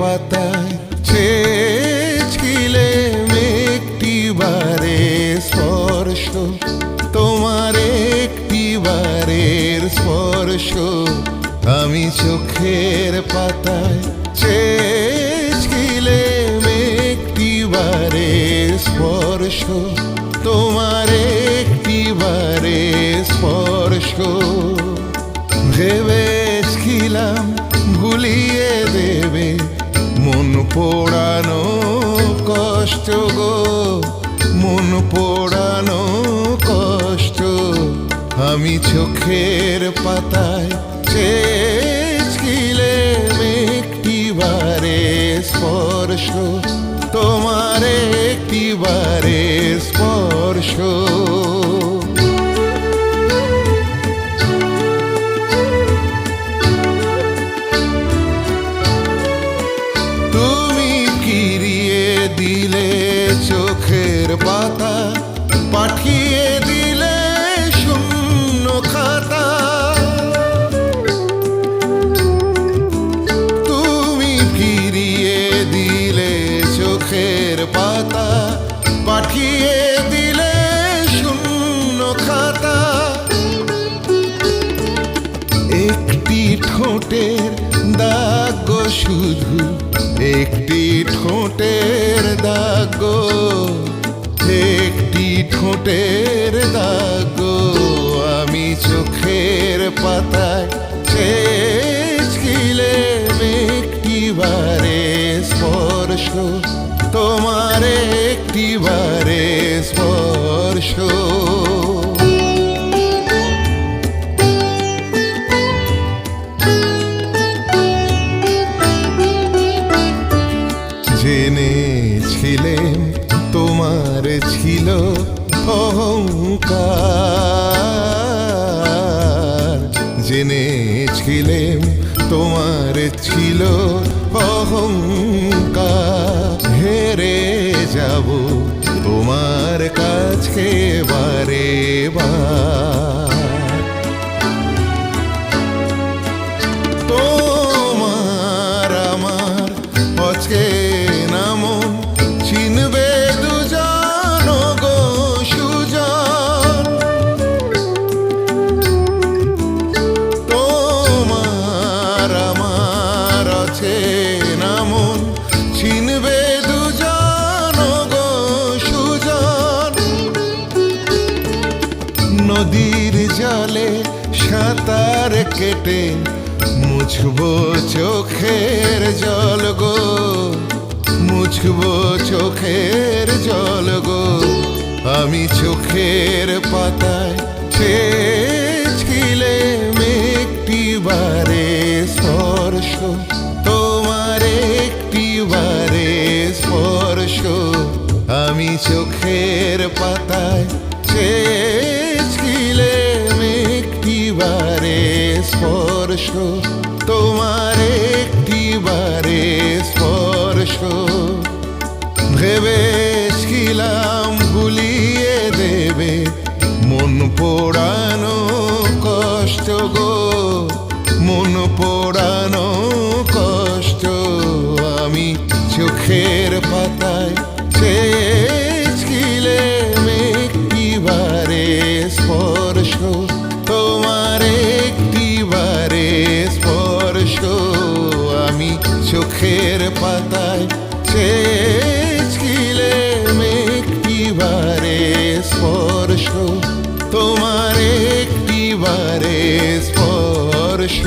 পাতায় চেয়েছিলেম একটিবারে স্পর্শ, তোমার একটিবারের স্পর্শ। আমি চোখের পাতায় চেয়েছিলেম একটিবারের স্পর্শ, তোমার একটিবারের স্পর্শ। ভেবেছিলাম ভুলিয়ে দেবে মন পোড়ানো কষ্ট গো, মন পোড়ানো কষ্ট। আমি চোখের পাতায় চেয়েছিলাম একটিবারে স্পর্শ, তোমার একটিবারে স্পর্শ। দিলে চোখের পাতা, পাঠিয়ে দিলে শূন্য খাতা। তুমি ফিরিয়ে দিলে চোখের পাতা, পাঠিয়ে দিলে শূন্য খাতা। একটি ঠোঁটের দাগ গো, শুধু একটি ঠোঁটের দাগ গো, একটি ঠোঁটের দাগ গো। আমি চোখের পাতায় চেয়েছিলাম একটিবারে স্পর্শ, তোমার একটিবারে স্পর্শ। জেনেছিলেম তোমার ছিল অহংকার, জেনেছিলেম তোমার ছিল অহংকার। হেরে যাব তোমার কাছে বারে বার, তোমার আমার অচেনা মন চিনবে দুজন গো সুজন। তোমার আমার অচেনা মন চিনবে দুজন গো সুজন। নদীর জলে সাঁতার কেটে মুছবো চোখের জল গো, মুছবো চোখের জল গো। আমি চোখের পাতায় চেয়েছিলাম একটিবারে স্পর্শ, তোমার একটিবারে স্পর্শ। আমি চোখের পাতায় চেয়েছিলাম একটিবারে স্পর্শ, তোমার একটিবারে স্পর্শ। ভেবেছিলাম ভুলিয়ে দেবে মন পোড়ানো কষ্ট গো, মন পোড়ানো কষ্ট। আমি চোখের পাতায় চেয়েছিলাম একটিবারে স্পর্শ, তোমার একটিবারে স্পর্শ। আমি চোখের পাতায় চেয়েছিলাম একটিবারে স্পর্শ, তোমার একটিবারে স্পর্শ।